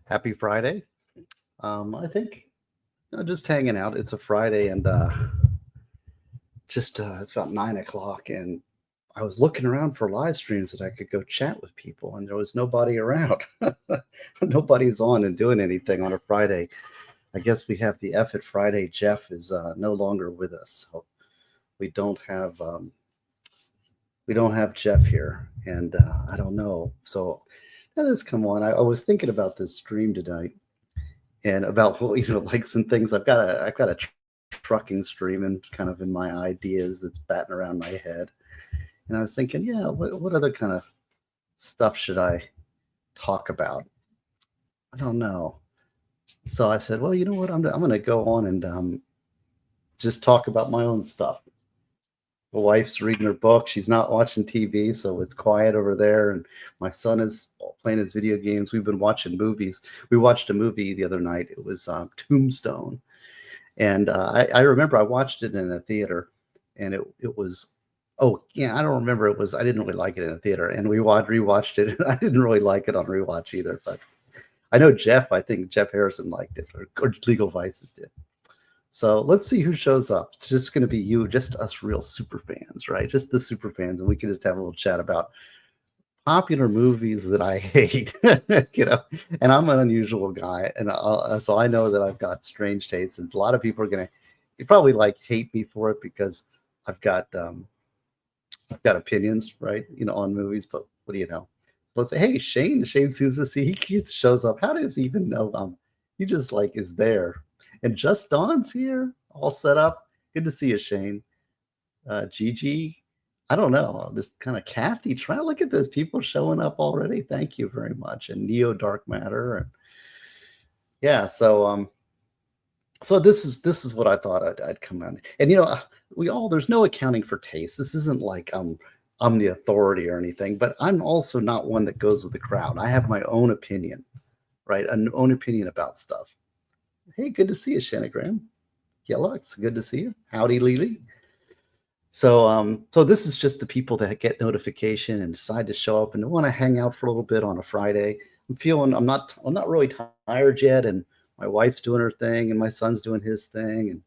Happy Friday. I think just hanging out. It's a Friday, and just it's about 9 o'clock, and I was looking around for live streams that I could go chat with people, and there was nobody around. Nobody's on and doing anything on a Friday. I guess we have the F at Friday. Jeff is no longer with us, so we don't have um, we don't have Jeff here, and I don't know. So that has come on. I was thinking about this stream tonight and about well, like some things. I've got a trucking stream and kind of in my ideas that's batting around my head. And I was thinking, yeah, what other kind of stuff should I talk about? I don't know. So I said, well, you know what? I'm going to go on and just talk about my own stuff. The wife's reading her book. She's not watching TV, so it's quiet over there. And my son is playing his video games. We've been watching movies. We watched a movie the other night. It was Tombstone. And I remember I watched it in the theater, and it was, oh yeah, I don't remember. I didn't really like it in the theater, and we rewatched it. And I didn't really like it on rewatch either, but I know I think Jeff Harrison liked it, or Legal Vices did. So let's see who shows up. It's just going to be you, just us real super fans, right? Just the super fans, and we can just have a little chat about popular movies that I hate, And I'm an unusual guy, and so I know that I've got strange tastes, and a lot of people are gonna, you probably like hate me for it because I've got opinions, right? On movies. But what do you know? Let's say, hey, Shane Souza, see, he shows up. How does he even know? He just like is there, and Just Dawn's here, all set up. Good to see you, Shane. Gigi, I don't know. Just kind of Kathy. Try look at those people showing up already. Thank you very much. And Neo Dark Matter. And yeah, so this is what I thought I'd come on. And there's no accounting for taste. This isn't like I'm the authority or anything, but I'm also not one that goes with the crowd. I have my own opinion, right? An own opinion about stuff. Hey, good to see you, Shanagram. Yellow, it's good to see you. Howdy, Lily. So this is just the people that get notification and decide to show up and want to hang out for a little bit on a Friday. I'm not really tired yet, and my wife's doing her thing, and my son's doing his thing, and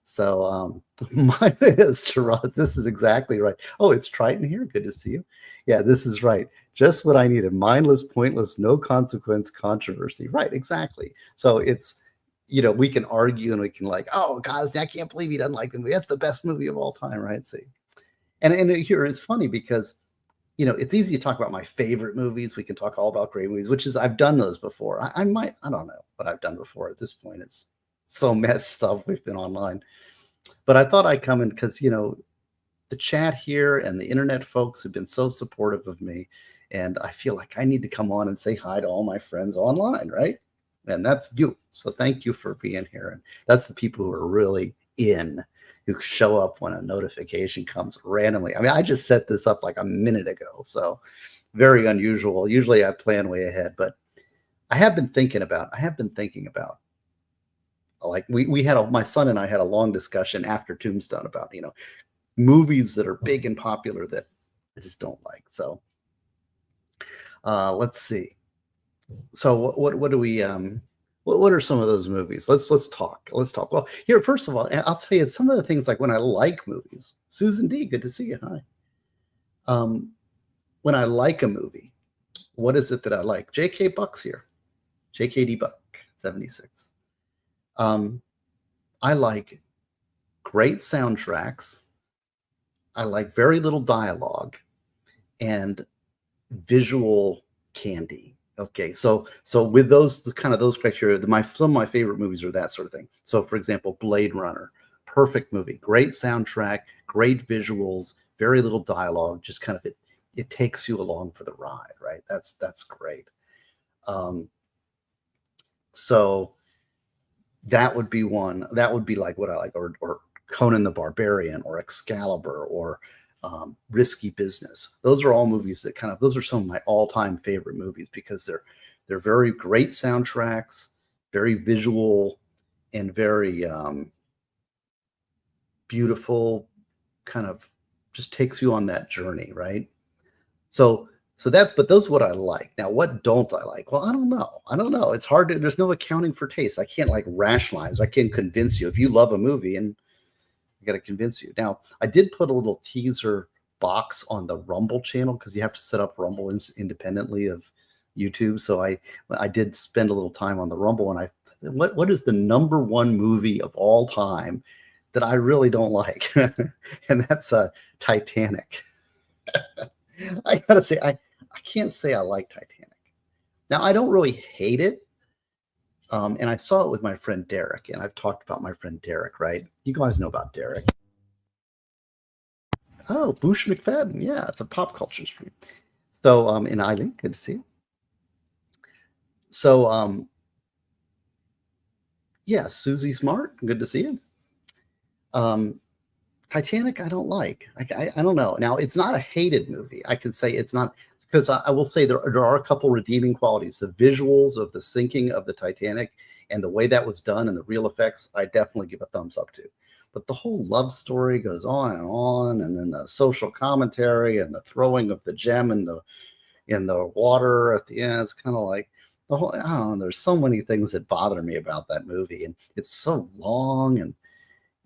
so my is Gerard. This is exactly right. Oh, it's Triton here. Good to see you. Yeah, this is right. Just what I needed. Mindless, pointless, no consequence controversy. Right, exactly. So it's we can argue and we can like, oh, guys, I can't believe he doesn't like the movie. That's the best movie of all time, right? See, and here it's funny because it's easy to talk about my favorite movies. We can talk all about great movies, which is I've done those before. I don't know what I've done before at this point. It's so much stuff we've been online, but I thought I'd come in because the chat here and the internet folks have been so supportive of me, and I feel like I need to come on and say hi to all my friends online, right? And that's you. So thank you for being here. And that's the people who are really who show up when a notification comes randomly. I mean, I just set this up like a minute ago. So very unusual. Usually I plan way ahead, but I have been thinking about, like my son and I had a long discussion after Tombstone about, movies that are big and popular that I just don't like. So let's see. So what do we what are some of those movies? Let's talk. Well, here, first of all, I'll tell you some of the things like when I like movies. Susan D, good to see you. Hi. When I like a movie, what is it that I like? J.K. Buck's here. J.K.D. Buck, 76. I like great soundtracks. I like very little dialogue and visual candy. Okay, so with those criteria, some of my favorite movies are that sort of thing. So, for example, Blade Runner, perfect movie, great soundtrack, great visuals, very little dialogue, just kind of it takes you along for the ride, right? That's great. So that would be one. That would be like what I like, or Conan the Barbarian, or Excalibur, or Risky Business. Those are all movies that those are some of my all-time favorite movies because they're very great soundtracks, very visual, and very beautiful, kind of just takes you on that journey, right? So So but those are what I like. Now, what don't I like? Well, I don't know. I don't know. It's hard to, there's no accounting for taste. I can't like rationalize. I can't convince you. If you love a movie, and I got to convince you. Now, I did put a little teaser box on the Rumble channel because you have to set up Rumble independently of YouTube. So I did spend a little time on the Rumble, and what is the number one movie of all time that I really don't like? And that's Titanic. I gotta say, I can't say I like Titanic. Now, I don't really hate it. And I saw it with my friend Derek, and I've talked about my friend Derek, right? You guys know about Derek. Oh, Boosh McFadden. Yeah, it's a pop culture stream. So, and Eileen, good to see you. So, yeah, Susie Smart, good to see you. Titanic, I don't like. I don't know. Now, it's not a hated movie. I can say it's not, because I will say there are a couple redeeming qualities. The visuals of the sinking of the Titanic and the way that was done and the real effects, I definitely give a thumbs up to. But the whole love story goes on, and then the social commentary and the throwing of the gem in the water at the end, it's kind of like the whole, I don't know, there's so many things that bother me about that movie, and it's so long, and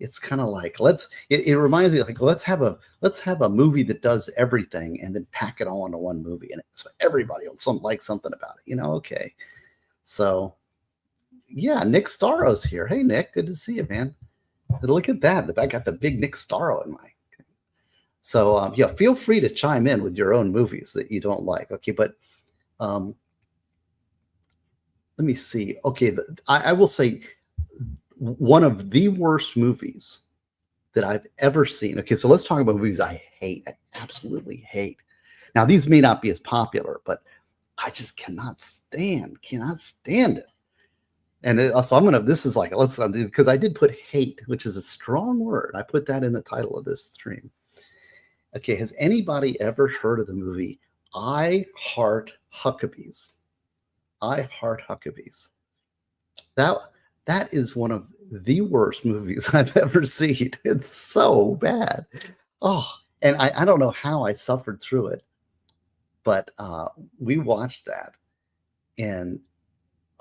it's kind of like it reminds me, like, let's have a movie that does everything and then pack it all into one movie, and it's everybody will like something about it, okay. So yeah, Nick Staro's here. Hey Nick, good to see you, man. Look at that. I got the big Nick Starro in my. So yeah, feel free to chime in with your own movies that you don't like. Okay, but let me see. Okay, I will say one of the worst movies that I've ever seen. Okay, so let's talk about movies I hate. I absolutely hate. Now, these may not be as popular, but I just cannot stand it. And so this is like, let's undo, because I did put hate, which is a strong word. I put that in the title of this stream. Okay, has anybody ever heard of the movie I Heart Huckabees? I Heart Huckabees. That is one of the worst movies I've ever seen. It's so bad. Oh, and I don't know how I suffered through it, but we watched that, and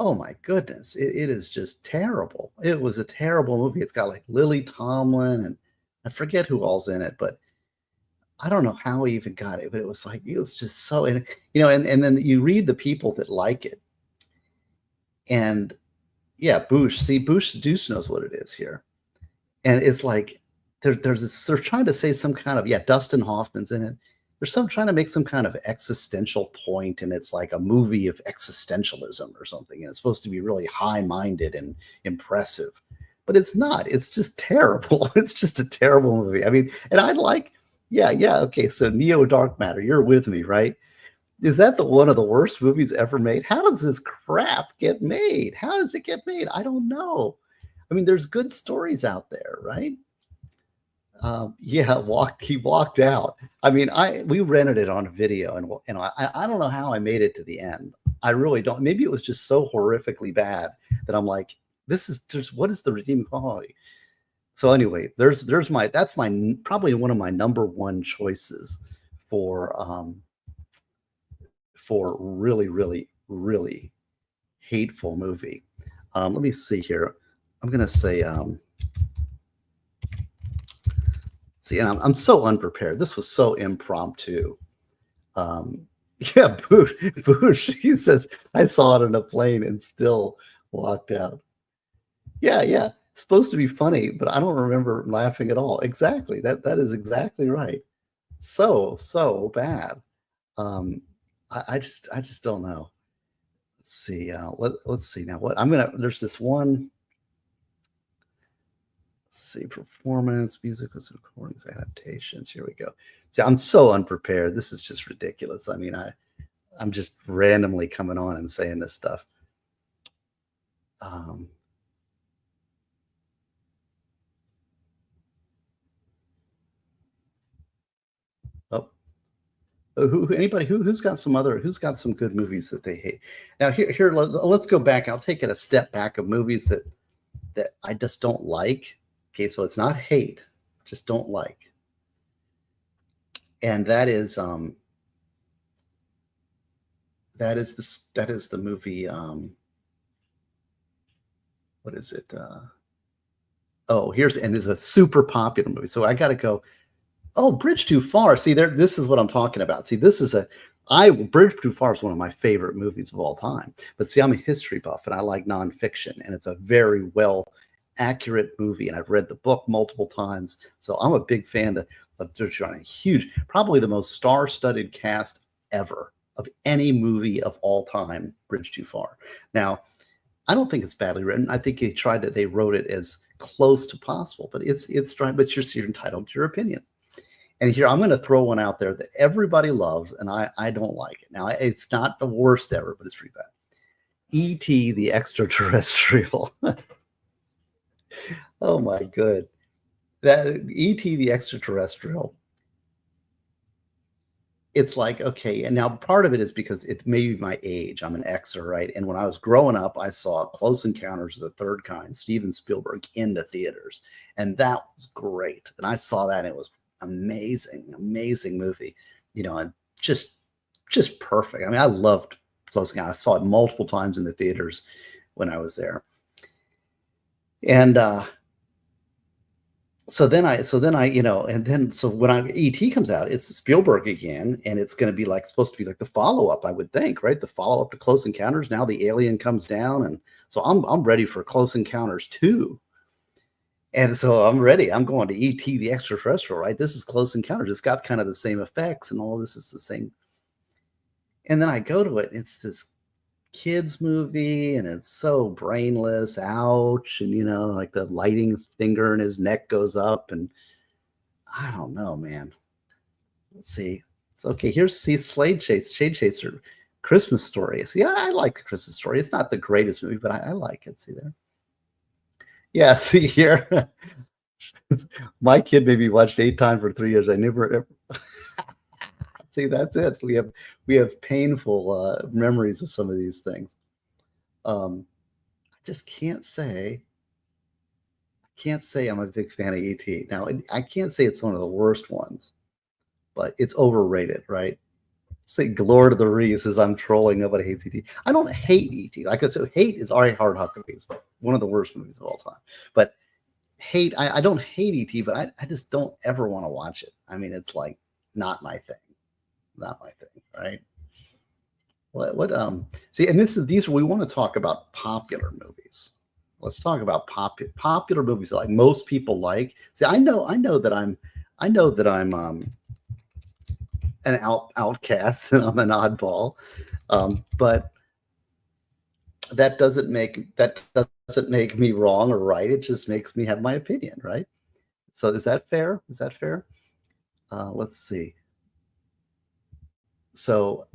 oh my goodness, it is just terrible. It was a terrible movie. It's got like Lily Tomlin, and I forget who all's in it, but I don't know how he even got it. But it was just so, and and then you read the people that like it, and yeah, Boosh. See, Boosh Deuce knows what it is here, and it's like they're trying to say some kind of, yeah, Dustin Hoffman's in it. They're trying to make some kind of existential point, and it's like a movie of existentialism or something, and it's supposed to be really high-minded and impressive, but it's not. It's just terrible. It's just a terrible movie. I mean, and yeah, okay, so Neo Dark Matter, you're with me, right? Is that one of the worst movies ever made? How does this crap get made? How does it get made? I don't know. I mean, there's good stories out there, right? Yeah, he walked out. I mean, we rented it on video, and I don't know how I made it to the end. I really don't. Maybe it was just so horrifically bad that I'm like, this is just, what is the redeeming quality? So anyway, that's probably one of my number one choices for really, really, really hateful movie. Let me see here. I'm gonna say see, and I'm so unprepared. This was so impromptu. Yeah, Boosh. He says, I saw it on a plane and still walked out. Yeah. Supposed to be funny, but I don't remember laughing at all. Exactly. That is exactly right. So bad. I just don't know. Let's see. Let's see now. There's this one. Let's see, performance, musicals, recordings, adaptations. Here we go. See, I'm so unprepared. This is just ridiculous. I mean, I'm just randomly coming on and saying this stuff. Who's got some good movies that they hate? Now here let's go back. I'll take it a step back of movies that I just don't like. Okay, so it's not hate, just don't like. And that is that is the movie. What is it? Oh, and it's a super popular movie. So I got to go. Oh, Bridge Too Far. See there, this is what I'm talking about. See, Bridge Too Far is one of my favorite movies of all time. But see, I'm a history buff and I like nonfiction, and it's a very well accurate movie. And I've read the book multiple times, so I'm a big fan of a huge, probably the most star-studded cast ever of any movie of all time. Bridge Too Far. Now, I don't think it's badly written. I think they wrote it as close to possible, but it's trying. But you're entitled to your opinion. And here, I'm going to throw one out there that everybody loves, and I don't like it. Now, it's not the worst ever, but it's pretty bad. E.T. the Extraterrestrial. Oh, my good. That E.T. the Extraterrestrial. It's like, okay, and now part of it is because it may be my age. I'm an Xer, right? And when I was growing up, I saw Close Encounters of the Third Kind, Steven Spielberg, in the theaters. And that was great. And I saw that, and it was amazing movie, and just perfect. I mean, I loved Close Encounters. I saw it multiple times in the theaters when I was there. And so when E.T. comes out, it's Spielberg again, and it's going to be supposed to be like the follow-up, I would think, right? The follow-up to Close Encounters. Now the alien comes down, and so I'm ready for Close Encounters 2. And so I'm ready. I'm going to E.T. the Extraterrestrial, right? This is Close Encounters. It's got kind of the same effects, and all this is the same. And then I go to it, and it's this kids movie, and it's so brainless. Ouch. And, like the lighting finger in his neck goes up, and I don't know, man. Let's see. It's okay. Here's Shade Chaser, Christmas Story. See, I like the Christmas Story. It's not the greatest movie, but I like it. See there? Yeah, see here. My kid maybe watched 8 times for 3 years. I never ever. See, that's it. We have painful memories of some of these things. I just can't say I'm a big fan of E.T. Now, I can't say it's one of the worst ones, but it's overrated, right? Say Lord of the Rings says I'm trolling. Nobody hates E.T. I don't hate E.T. Like I said, hate is R.A. Howard Huckabee's one of the worst movies of all time. But hate, I don't hate E.T., but I just don't ever want to watch it. I mean, it's like not my thing. Not my thing, right? See, and we want to talk about popular movies. Let's talk about popular movies that like most people like. See, I know that I'm an outcast and I'm an oddball, but that doesn't make me wrong or right. It just makes me have my opinion, right? So is that fair? Let's see. So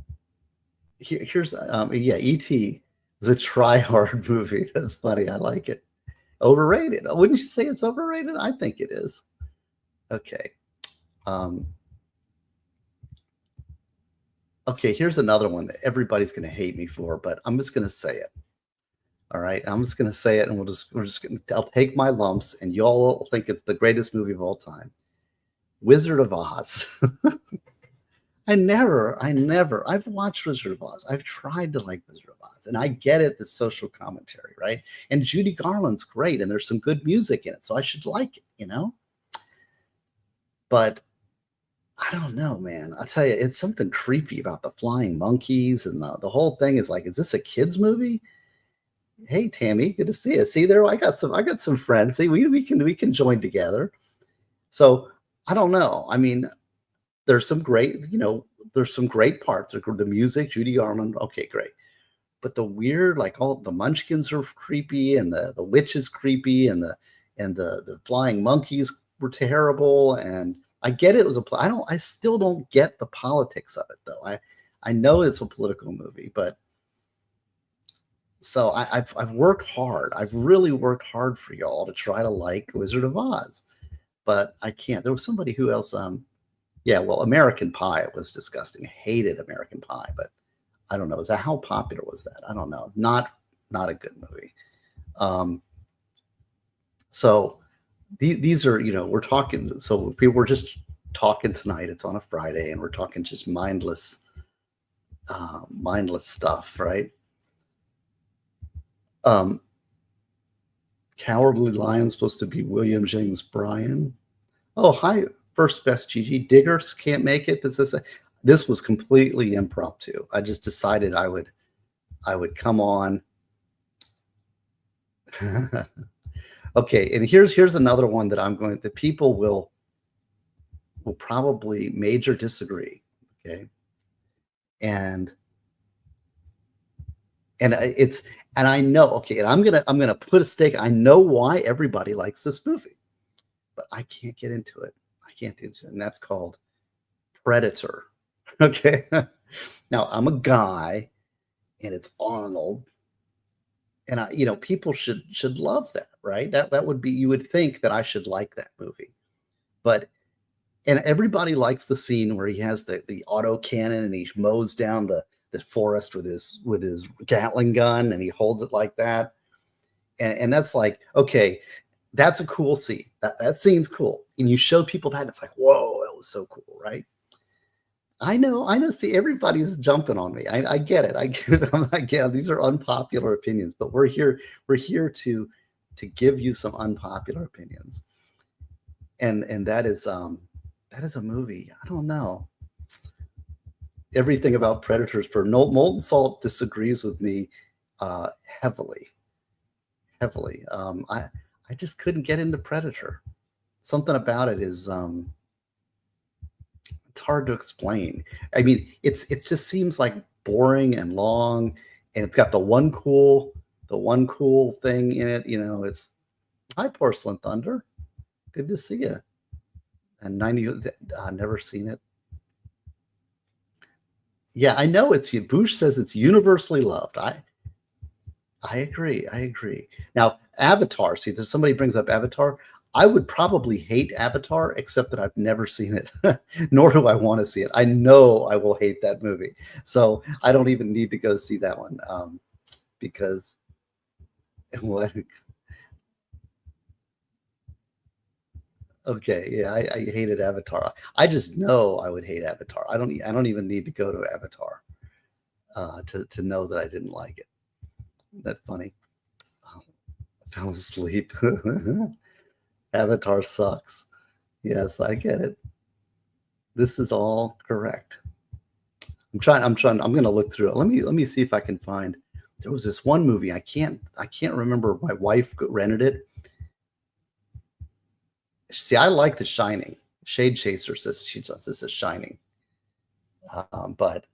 here's E.T. is a try-hard movie. That's funny. I like it. Overrated. Wouldn't you say it's overrated? I think it is. Okay. Okay, here's another one that everybody's going to hate me for, but I'm just going to say it. All right, I'm just going to say it, and I'll take my lumps, and y'all will think it's the greatest movie of all time. Wizard of Oz. I've watched Wizard of Oz. I've tried to like Wizard of Oz, and I get it, the social commentary, right? And Judy Garland's great, and there's some good music in it, so I should like it, But I don't know, man. I'll tell you, it's something creepy about the flying monkeys, and the whole thing is like, is this a kid's movie? Hey, Tammy, good to see you. See there, I got some friends. See, we can join together. So I don't know. I mean, there's some great parts. The music, Judy Garland, okay, great. But the weird, like all the munchkins are creepy, and the witch is creepy, and the flying monkeys were terrible. And I get it was I still don't get the politics of it though. I know it's a political movie, but so I've worked hard. I've really worked hard for y'all to try to like Wizard of Oz, but I can't. There was somebody who else. Yeah, well, American Pie was disgusting. Hated American Pie, but I don't know. How popular was that? I don't know. Not a good movie. So these are, we're talking. So we're just talking tonight. It's on a Friday, and we're talking just mindless mindless stuff, right? Um, Cowardly Lion supposed to be William James Bryan. Oh, hi, first best Gigi. Diggers can't make it. This was completely impromptu. I just decided I would come on. Okay, and here's another one that people will probably major disagree. Okay, and it's and I know. Okay, and I'm gonna put a stake. I know why everybody likes this movie, but I can't get into it. I can't do it, and that's called Predator. Okay, now I'm a guy, and it's Arnold, and people should love that, right? That would be, you would think that I should like that movie, but and everybody likes the scene where he has the auto cannon and he mows down the forest with his Gatling gun and he holds it like that, and that's like, okay, that's a cool scene. That scene's cool, and you show people that, and it's like, whoa, that was so cool, right? I know. See, everybody's jumping on me. I get it. I get it. I'm like, yeah, these are unpopular opinions, but we're here. We're here to give you some unpopular opinions, and that is a movie. I don't know everything about Predators. For Molten Salt disagrees with me heavily. I just couldn't get into Predator. Something about it is it's hard to explain. I mean, it just seems like boring and long, and it's got the one cool thing in it. It's, hi, Porcelain Thunder, good to see you. And 90, never seen it. Yeah, I know it's, Bush says it's universally loved. I agree. Now, Avatar. See, there's somebody brings up Avatar. I would probably hate Avatar, except that I've never seen it, nor do I want to see it. I know I will hate that movie, so I don't even need to go see that one, because what? Okay, yeah, I hated Avatar. I just know I would hate Avatar. I don't even need to go to Avatar to know that I didn't like it. Isn't that funny? Oh, I fell asleep. Avatar sucks. Yes, I get it. This is all correct. I'm going to look through it. Let me see if I can find. There was this one movie. I can't remember. My wife rented it. See, I like The Shining. Shade Chaser says this is Shining. But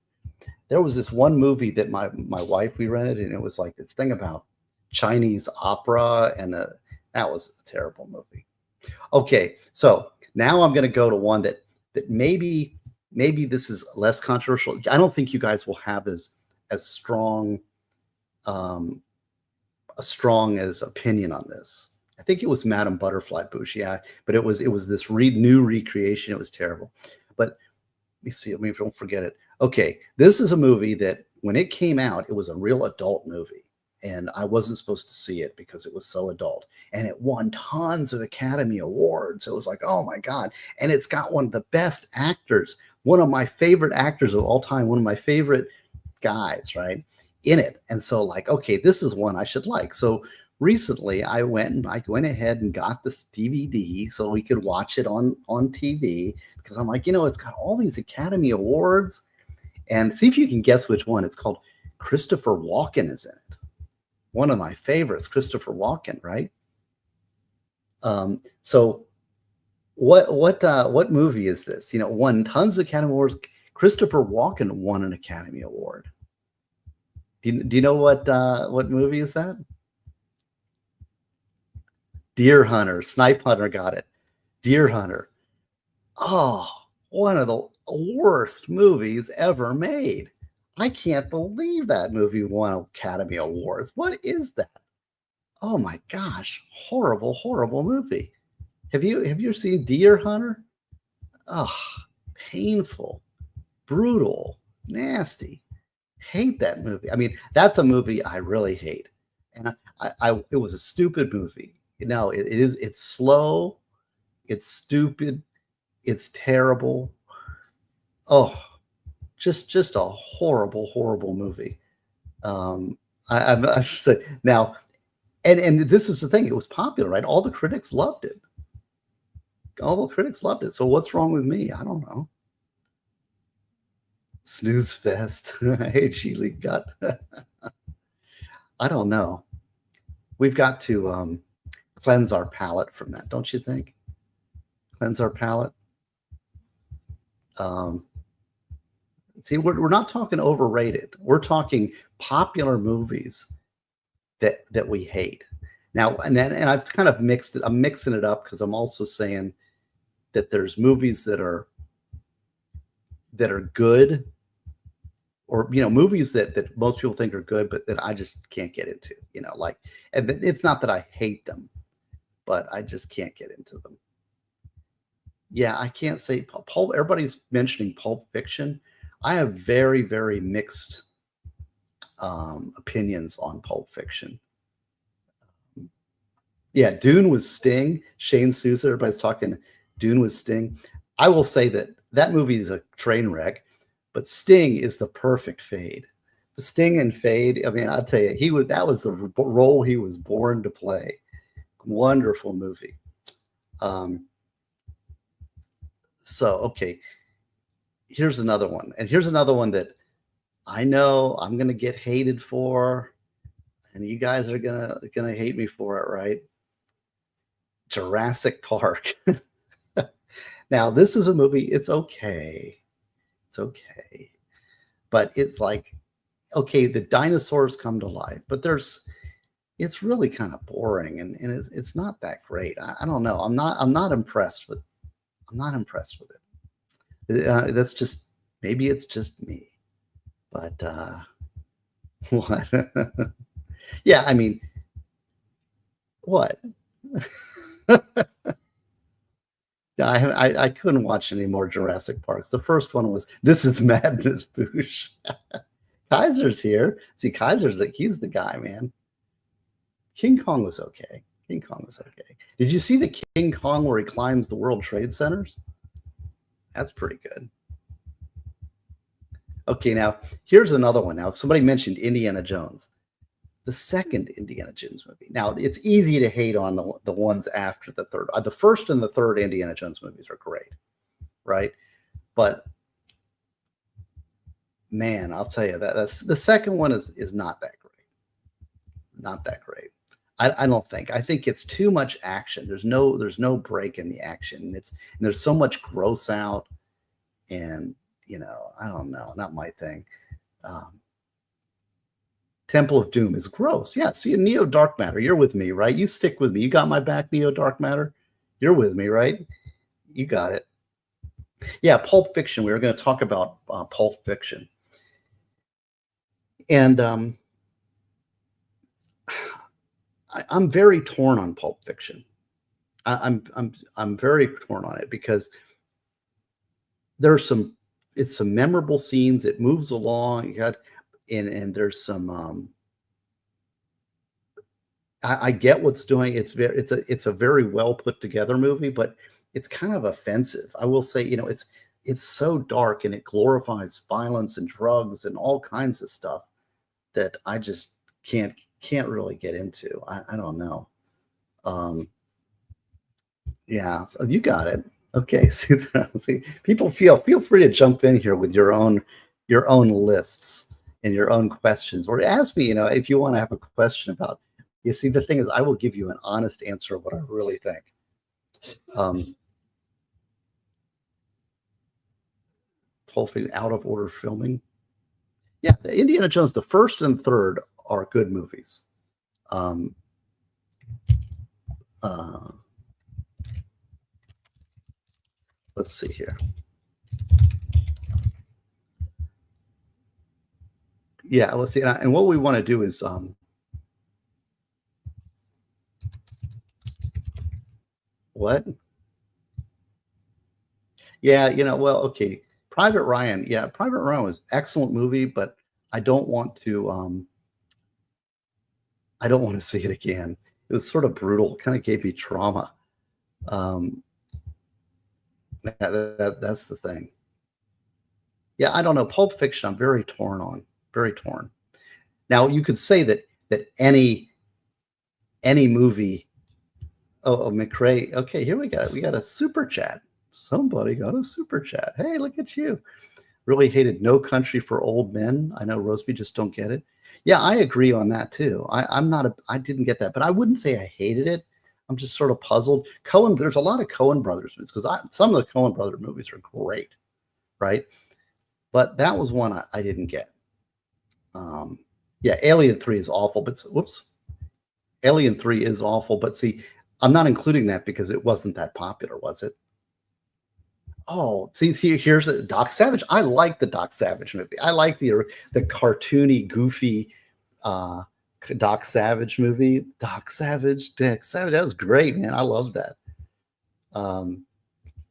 there was this one movie that my wife, we rented, and it was like this thing about Chinese opera, and that was a terrible movie. Okay, so now I'm going to go to one that maybe this is less controversial. I don't think you guys will have as strong a strong as opinion on this. I think it was Madame Butterfly, Bush, yeah, but it was this new recreation. It was terrible. But let me see. Let me don't forget it. Okay, this is a movie that when it came out, it was a real adult movie, and I wasn't supposed to see it because it was so adult, and it won tons of Academy Awards. So it was like, oh my God. And it's got one of the best actors, one of my favorite actors of all time, one of my favorite guys, right, in it. And so, like, okay, this is one I should like. So recently I went ahead and got this DVD so we could watch it on TV, because I'm like, it's got all these Academy Awards. And see if you can guess which one. It's called Christopher Walken is in it. One of my favorites, Christopher Walken, right? So what movie is this? Won tons of Academy Awards. Christopher Walken won an Academy Award. Do you know what movie is that? Deer Hunter. Snipe Hunter got it. Deer Hunter. Oh, one of the worst movies ever made. I can't believe that movie won Academy Awards. What is that? Oh my gosh, horrible movie. Have you seen Deer Hunter? Oh, painful, brutal, nasty. Hate that movie. I mean, that's a movie I really hate. And it was a stupid movie. It's slow, it's stupid, it's terrible. Oh, just a horrible movie. I should say now, and this is the thing. It was popular, right? All the critics loved it. All the critics loved it. So what's wrong with me? I don't know. Snooze fest. Hey, Sheely got. I don't know. We've got to cleanse our palate from that, don't you think? Cleanse our palate. See, we're not talking overrated. We're talking popular movies that we hate. Now, and I've kind of mixed it. I'm mixing it up because I'm also saying that there's movies that are good, or movies that most people think are good, but that I just can't get into. Like, and it's not that I hate them, but I just can't get into them. Yeah, I can't say Pulp. Everybody's mentioning Pulp Fiction. I have very, very mixed opinions on Pulp Fiction. Yeah, Dune was Sting. Shane Sousa, everybody's talking Dune was Sting. I will say that movie is a train wreck, but Sting is the perfect Fade. Sting and Fade, I mean, I'll tell you, that was the role he was born to play. Wonderful movie. So, okay, here's another one. And here's another one that I know I'm going to get hated for, and you guys are going to hate me for it, right? Jurassic Park. Now, this is a movie, it's okay. It's okay. But it's like, okay, the dinosaurs come to life, but it's really kind of boring, and it's not that great. I don't know. I'm not impressed with it. That's just, maybe it's just me. But what? Yeah, I mean, what? I couldn't watch any more Jurassic Parks. The first one was This Is Madness, Boosh. Kaiser's here. See, Kaiser's he's the guy, man. King Kong was okay. Did you see the King Kong where he climbs the World Trade Centers? That's pretty good. Okay, now here's another one. Now, if somebody mentioned Indiana Jones, the second Indiana Jones movie. Now, it's easy to hate on the ones after the third. The first and the third Indiana Jones movies are great, right? But man, I'll tell you that's the second one is not that great. Not that great. I don't think. I think it's too much action. There's no break in the action. And there's so much gross out, and I don't know, not my thing. Temple of Doom is gross. Yeah, see, Neo Dark Matter, you're with me, right? You stick with me. You got my back, Neo Dark Matter. You're with me, right? You got it. Yeah, Pulp Fiction. We were going to talk about Pulp Fiction, and I'm very torn on Pulp Fiction. I'm very torn on it because it's some memorable scenes. It moves along. And there's some. I get what's doing. It's a very well put together movie, but it's kind of offensive. I will say, it's so dark and it glorifies violence and drugs and all kinds of stuff that I just can't really get into. I don't know. Yeah, so you got it. Okay, see, people feel free to jump in here with your own lists and your own questions, or ask me, if you want to have a question about. You see, the thing is, I will give you an honest answer of what I really think. Hopefully, out of order filming. Yeah, the Indiana Jones, the first and third are good movies. Let's see here. Yeah, let's see. And what we want to do is what? Yeah, well, okay. Private Ryan. Yeah, Private Ryan was excellent movie, but I don't want to see it again. It was sort of brutal. It kind of gave me trauma. That's the thing. Yeah, I don't know. Pulp Fiction, I'm very torn on. Very torn. Now you could say that any movie. Oh, McRae. Okay, here we got a super chat. Somebody got a super chat. Hey, look at you. Really hated No Country for Old Men. I know Roseby just don't get it. Yeah, I agree on that too. I'm not a. I didn't get that, but I wouldn't say I hated it. I'm just sort of puzzled. Cohen. There's a lot of Cohen brothers movies because some of the Cohen brother movies are great, right? But that was one I didn't get. Yeah, Alien 3 is awful, but whoops. Alien 3 is awful, but see, I'm not including that because it wasn't that popular, was it? Oh, see, here's a Doc Savage. I like the Doc Savage movie. I like the cartoony, goofy uh, Doc Savage movie. Doc Savage, Dick Savage. That was great, man. I love that. Um,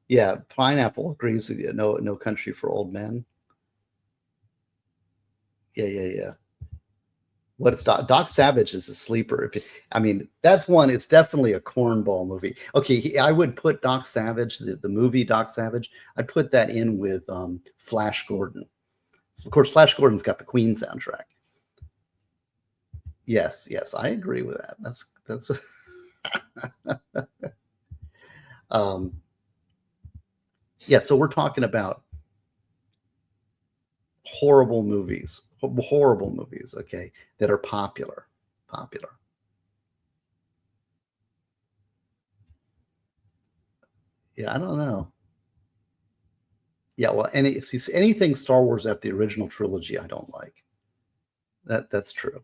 yeah, Pineapple agrees with you. No Country for Old Men. Yeah. What's Doc Savage is a sleeper. I mean, that's one. It's definitely a cornball movie. Okay, I would put Doc Savage, the movie Doc Savage. I'd put that in with Flash Gordon. Of course, Flash Gordon's got the Queen soundtrack. Yes, I agree with that. That's. Yeah. So we're talking about horrible movies, okay, that are popular. Yeah, I don't know. Yeah, well, anything Star Wars after the original trilogy, I don't like. That's true.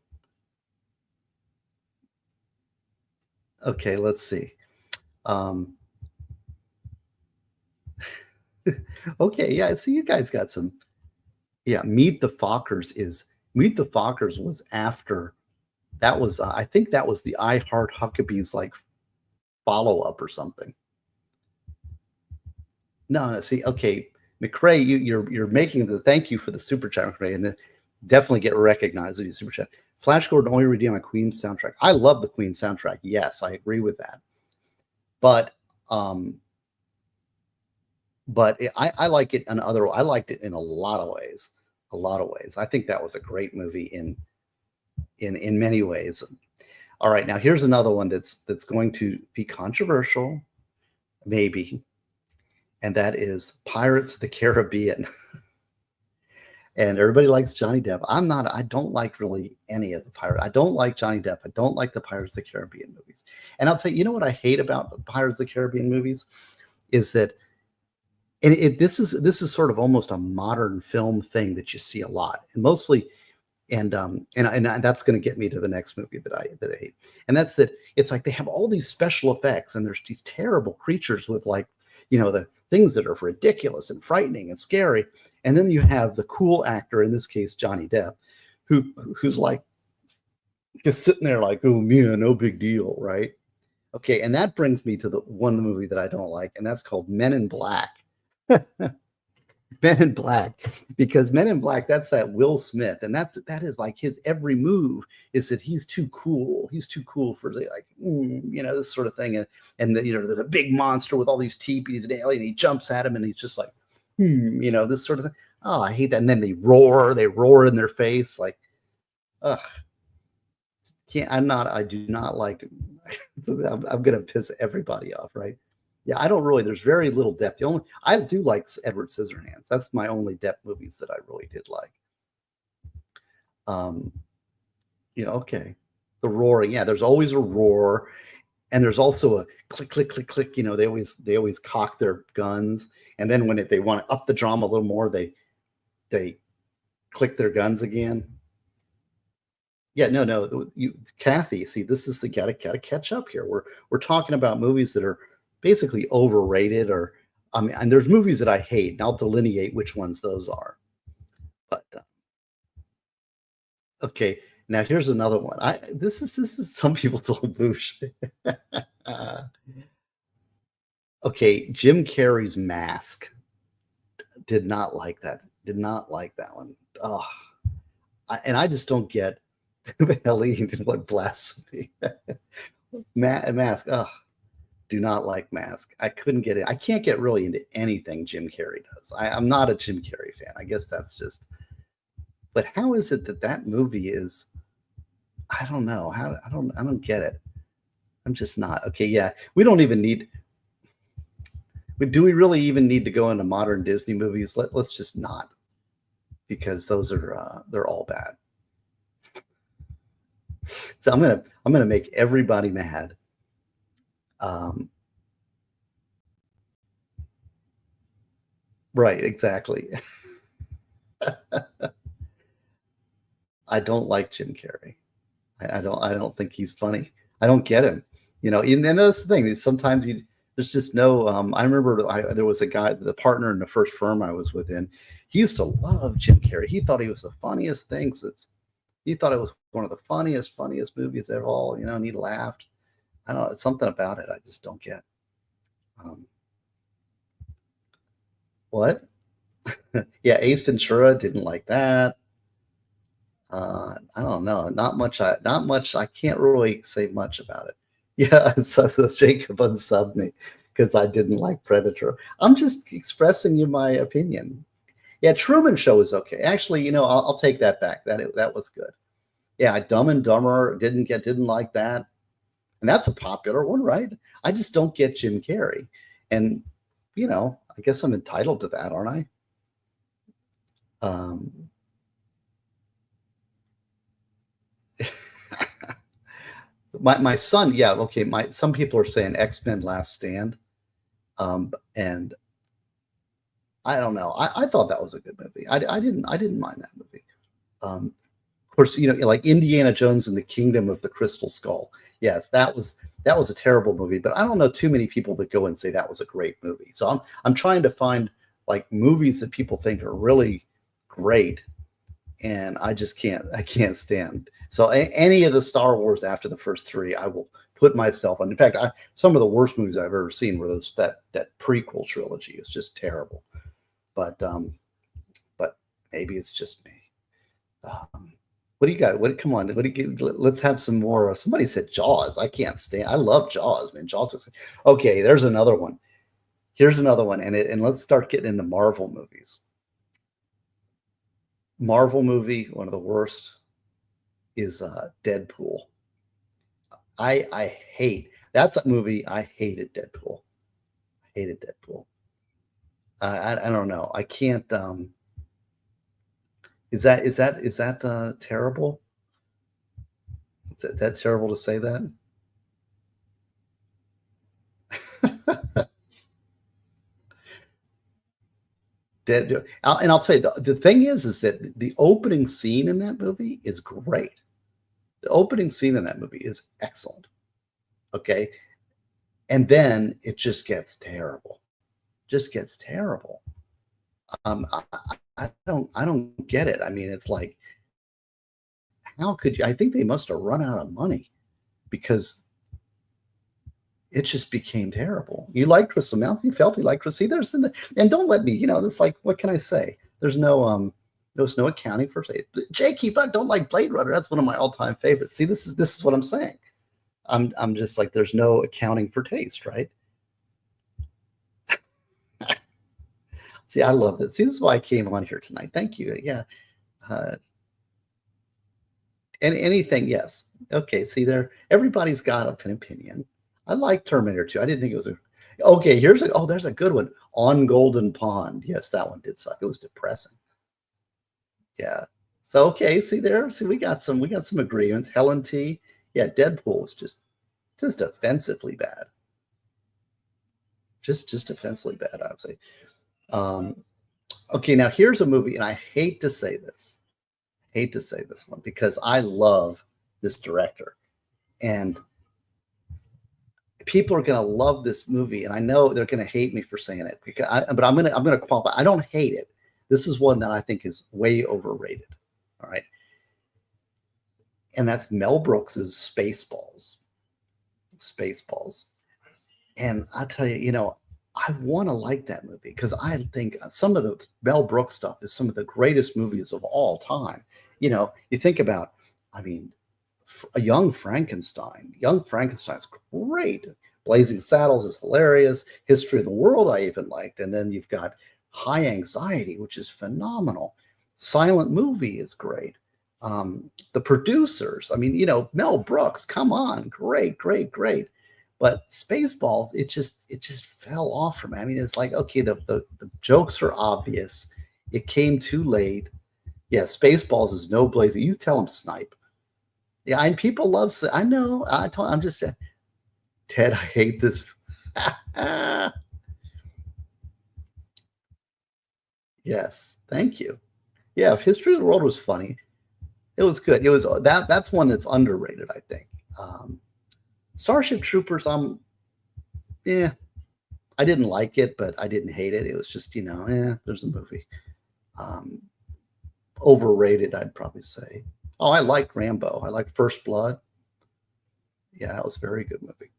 Okay, let's see. Okay, yeah. So you guys got some. Yeah, Meet the Fockers was after that was I think that was the I Heart Huckabees like follow up or something. No, see, okay, McRae, you're making the thank you for the super chat, McRae, and definitely get recognized with your super chat. Flash Gordon only redeemed my Queen soundtrack. I love the Queen soundtrack. Yes, I agree with that. But I like it I liked it in a lot of ways. I think that was a great movie in many ways. All right, now here's another one that's going to be controversial, maybe, and that is Pirates of the Caribbean. And everybody likes Johnny Depp. I don't like really any of the Pirates. I don't like Johnny Depp. I don't like the Pirates of the Caribbean movies. And I'll tell you, you know what I hate about the Pirates of the Caribbean movies is that, and this is sort of almost a modern film thing that you see a lot, and mostly, and that's going to get me to the next movie that I hate, and that's that it's like they have all these special effects, and there's these terrible creatures with like, the things that are ridiculous and frightening and scary, and then you have the cool actor, in this case Johnny Depp, who's like just sitting there like, oh man, no big deal, right? Okay, and that brings me to the one movie that I don't like, and that's called Men in Black. Men in Black, because Men in Black, that's that Will Smith, and that is like his every move is that he's too cool. He's too cool for the like, this sort of thing, and there's a big monster with all these teeth, he's an alien, he jumps at him, and he's just like, this sort of thing. Oh, I hate that. And then they roar in their face, like, ugh. I do not like. I'm gonna piss everybody off, right? Yeah, I don't really. There's very little depth. I do like Edward Scissorhands. That's my only depth movies that I really did like. Okay, the roaring. Yeah, there's always a roar, and there's also a click, click, click, click. They always cock their guns, and then when they want to up the drama a little more, they click their guns again. Yeah, no, Kathy. See, this is the gotta catch up here. We're talking about movies that are basically overrated, or and there's movies that I hate, and I'll delineate which ones those are. But okay, now here's another one. This is some people told Boosh. Okay, Jim Carrey's Mask. Did not like that. Did not like that one. Oh, and I just don't get. Ellie, what blasphemy. Mask. Oh, Do not like Mask. I couldn't get it. I can't get really into anything Jim Carrey does. I'm not a Jim Carrey fan. I guess that's just. But how is it that that movie is? I don't know. How I don't get it. I'm just not. Okay, yeah. We don't even need. Do we really even need to go into modern Disney movies? Let's just not, because those are they're all bad. So I'm gonna make everybody mad. Right, exactly. I don't like Jim Carrey. I don't think he's funny. I don't get him. And that's the thing. Sometimes there's just no. I remember there was a guy, the partner in the first firm I was within. He used to love Jim Carrey. He thought he was the funniest things. He thought it was one of the funniest movies ever. All and he laughed. I don't know. It's something about it I just don't get. What? Yeah, Ace Ventura, didn't like that. I don't know. Not much. I can't really say much about it. Yeah, so Jacob unsubbed me because I didn't like Predator. I'm just expressing you my opinion. Yeah, Truman Show is okay. Actually, I'll take that back. That was good. Yeah, Dumb and Dumber, didn't like that. And that's a popular one, right? I just don't get Jim Carrey. And I guess I'm entitled to that, aren't I? My son, yeah, okay. Some people are saying X-Men Last Stand, and I don't know. I thought that was a good movie. I didn't mind that movie. Of course, like Indiana Jones and the Kingdom of the Crystal Skull. Yes, that was a terrible movie. But I don't know too many people that go and say that was a great movie. So I'm trying to find like movies that people think are really great, and I just can't. I can't stand. So any of the Star Wars after the first three, I will put myself on. In fact, some of the worst movies I've ever seen were that prequel trilogy. It's just terrible. But maybe it's just me. What do you got? Come on. Let's have some more. Somebody said Jaws. I can't stand. I love Jaws, man. Jaws is okay. There's another one. Here's another one, and let's start getting into Marvel movies. Marvel movie, one of the worst, is Deadpool. I hate. That's a movie I hated. Deadpool. I hated Deadpool. I don't know. I can't. Is that terrible? Is that terrible to say that? And I'll tell you, the thing is that the opening scene in that movie is great. The opening scene in that movie is excellent. Okay. And then it just gets terrible. Just gets terrible. I don't get it. I mean, it's like, how could you? I think they must have run out of money because it just became terrible. You liked Crystal Mouth. You felt you liked Crystal. See, and don't let me. It's like, what can I say? There's no accounting for it. Jake, you don't like Blade Runner. That's one of my all-time favorites. See, this is what I'm saying. I'm just like, there's no accounting for taste, right? See, I love this. See, this is why I came on here tonight. Thank you. Yeah. And anything, yes. Okay, see there, everybody's got an opinion. I like Terminator 2. I didn't think it was okay, there's a good one. On Golden Pond. Yes, that one did suck. It was depressing. Yeah. So okay, see there, we got some agreements. Helen T. Yeah, Deadpool was just offensively bad. Just offensively bad, I would say. Okay, now here's a movie, and I hate to say this one because I love this director, and people are going to love this movie, and I know they're going to hate me for saying it but I'm going to qualify. I don't hate it. This is one that I think is way overrated. All right, and that's Mel Brooks's Spaceballs. And I tell you, I want to like that movie because I think some of the Mel Brooks stuff is some of the greatest movies of all time. You think about, I mean, a Young Frankenstein. Young Frankenstein's great. Blazing Saddles is hilarious. History of the World I even liked. And then you've got High Anxiety, which is phenomenal. Silent Movie is great. The Producers, I mean, Mel Brooks, come on, great. But Spaceballs, it just fell off for me. I mean, it's like, okay, the jokes are obvious. It came too late. Yeah, Spaceballs is no blazing. You tell them Snipe. Yeah, and people love. I know. I'm just saying. Ted, I hate this. Yes, thank you. Yeah, if History of the World was funny, it was good. It was that's one that's underrated, I think. Starship Troopers, yeah, I didn't like it, but I didn't hate it. It was just, there's a movie. Overrated, I'd probably say. Oh, I like Rambo. I like First Blood. Yeah, that was a very good movie.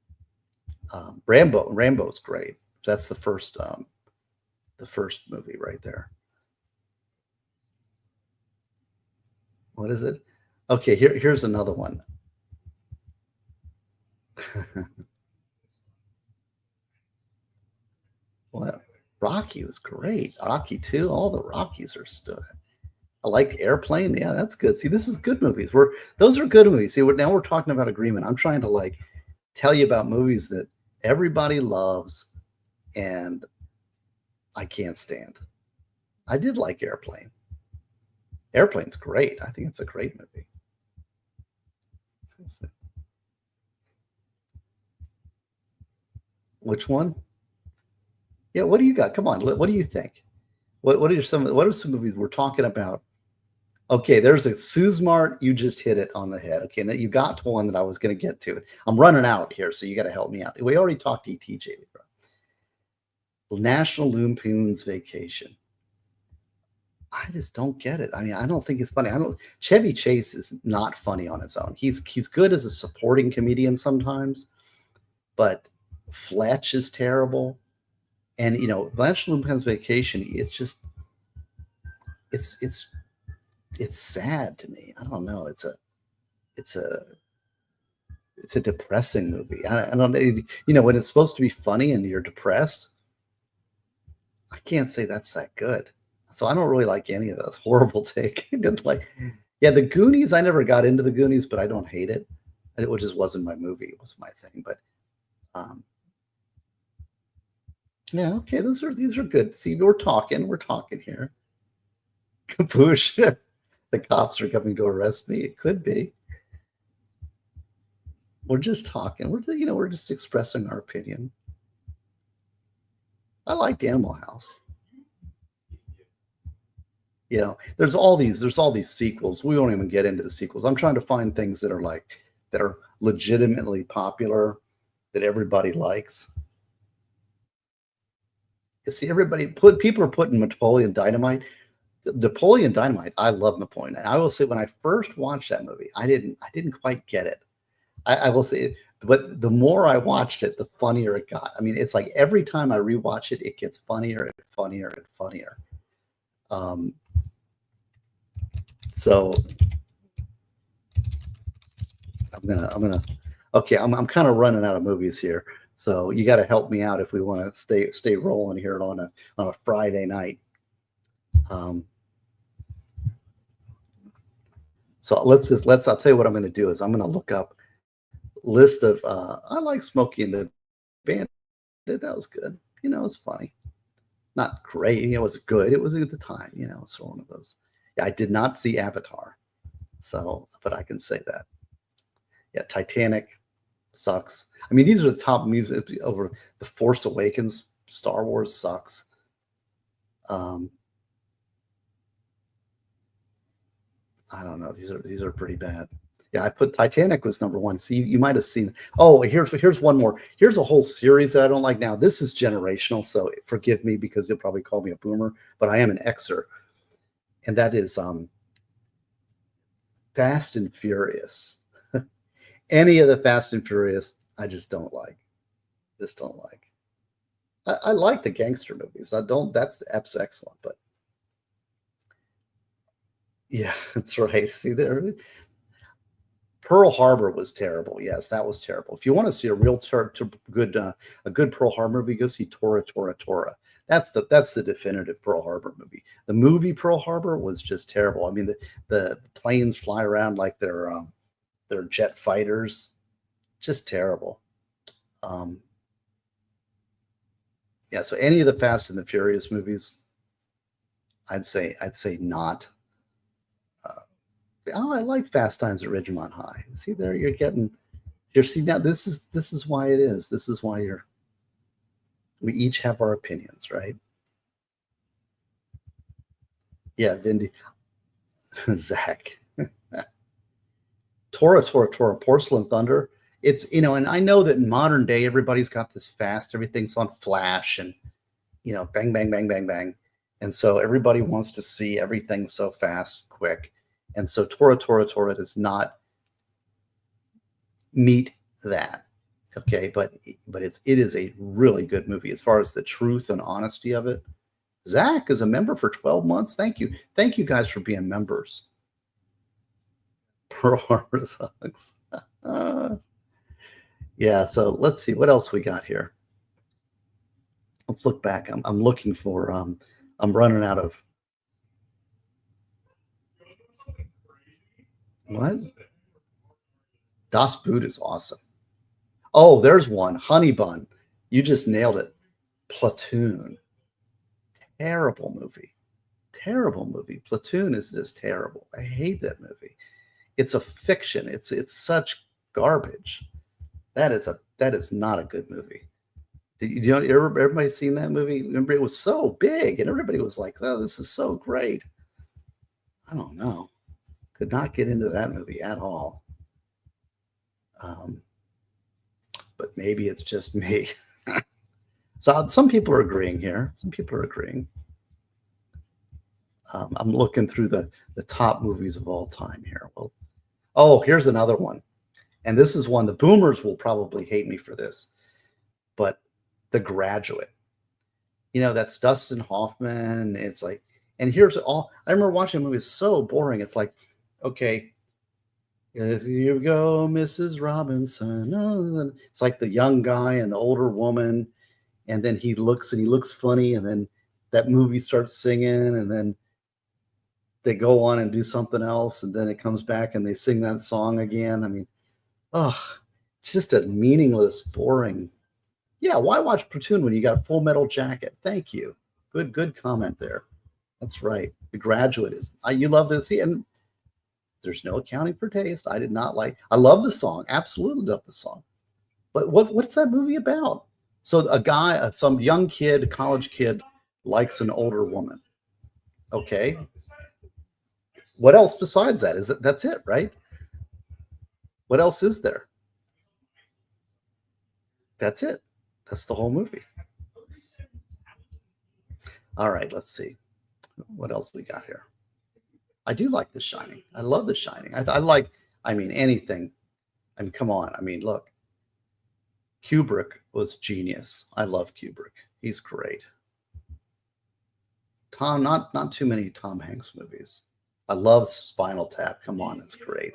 Rambo's great. That's the first movie right there. What is it? Okay, here's another one. What? Rocky was great. Rocky 2, all the Rockies are stood. I like Airplane. Yeah, that's good. See, this is good movies. Those are good movies. See, now we're talking about agreement. I'm trying to tell you about movies that everybody loves and I can't stand. I did like Airplane. Airplane's great. I think it's a great movie. Which one? Yeah, what do you got? Come on, what do you think? What are some movies we're talking about? Okay, there's a Suzmart. You just hit it on the head. Okay, now you got to one that I was going to get to. I'm running out here, so you got to help me out. We already talked ETJ. National Lampoon's Vacation. I just don't get it. I mean, I don't think it's funny. Chevy Chase is not funny on his own. He's good as a supporting comedian sometimes, but Fletch is terrible. And National Lampoon's Vacation, it's sad to me. I don't know. It's a depressing movie. I don't know. When it's supposed to be funny and you're depressed, I can't say that's that good. So I don't really like any of those. Horrible take. The Goonies, I never got into the Goonies, but I don't hate it. It just wasn't my movie. It wasn't my thing. But yeah, okay, these are good. See, we're talking here. Kapoosh. The cops are coming to arrest me. It could be. We're just talking. We're just expressing our opinion. I liked Animal House. There's all these sequels. We won't even get into the sequels. I'm trying to find things that are legitimately popular, that everybody likes. You see, people are putting Napoleon Dynamite. Napoleon Dynamite. I love Napoleon. And I will say, when I first watched that movie, I didn't quite get it. I will say, but the more I watched it, the funnier it got. I mean, it's like every time I rewatch it, it gets funnier and funnier and funnier. So I'm kind of running out of movies here. So you got to help me out if we want to stay rolling here on a Friday night. So I'll tell you what I'm going to do is I'm going to look up list of I like Smokey and the Bandit. That was good. It's funny. Not great. It was good. It was at the time. It's one of those. Yeah, I did not see Avatar. So, but I can say that. Yeah, Titanic sucks. I mean, these are the top movies over The Force Awakens. Star Wars sucks. I don't know. These are pretty bad. Yeah, I put Titanic was number one. See, you might have seen. Oh, here's one more. Here's a whole series that I don't like now. This is generational, so forgive me because you'll probably call me a boomer, but I am an Xer, and that is Fast and Furious. Any of the Fast and Furious, I just don't like. I like the gangster movies. That's excellent, but yeah, that's right. See there. Pearl Harbor was terrible. Yes, that was terrible. If you want to see a real good a good Pearl Harbor movie, go see Tora Tora Tora. That's the definitive Pearl Harbor movie. The movie Pearl Harbor was just terrible. I mean, the planes fly around like they're jet fighters. Just terrible. Yeah, so any of the Fast and the Furious movies, I'd say not. Oh, I like Fast Times at Ridgemont High. See there, you're see now. This is why it is. This is why we each have our opinions, right? Yeah, Vindy, Zach, Tora Tora Tora, Porcelain Thunder. It's and I know that in modern day everybody's got this fast. Everything's on flash and bang bang bang bang bang, and so everybody wants to see everything so fast, quick. And so Tora Tora Tora does not meet that. Okay, but it is a really good movie as far as the truth and honesty of it. Zach is a member for 12 months. Thank you guys for being members. Pearl Harbor sucks. Yeah, so let's see what else we got here. Let's look back. I'm looking for I'm running out of what? Das Boot is awesome. Oh, there's one. Honey Bun. You just nailed it. Platoon. Terrible movie. Terrible movie. Platoon is just terrible. I hate that movie. It's a fiction. It's such garbage. That is not a good movie. Everybody seen that movie? Remember, it was so big, and everybody was like, "Oh, this is so great." I don't know. Could not get into that movie at all. But maybe it's just me. So some people are agreeing here. Some people are agreeing. I'm looking through the top movies of all time here. Well, oh, here's another one. And this is one, the boomers will probably hate me for this, but The Graduate. That's Dustin Hoffman. It's like, and here's all, I remember watching the movie, it's so boring. It's like, okay, here we go, Mrs. Robinson. It's like the young guy and the older woman. And then he looks funny. And then that movie starts singing, and then they go on and do something else. And then it comes back and they sing that song again. I mean, it's just a meaningless, boring. Yeah, why watch Platoon when you got Full Metal Jacket? Thank you. Good comment there. That's right. The Graduate is. You love this, and there's no accounting for taste. I did not like. I love the song. Absolutely love the song. But what's that movie about? So a guy, some young kid, college kid, likes an older woman. Okay. What else besides that? That's it, right? What else is there? That's it. That's the whole movie. All right, let's see. What else we got here? I do like The Shining. I love The Shining. I mean, anything. I mean, come on. I mean, look. Kubrick was genius. I love Kubrick. He's great. Not too many Tom Hanks movies. I love Spinal Tap. Come on, it's great.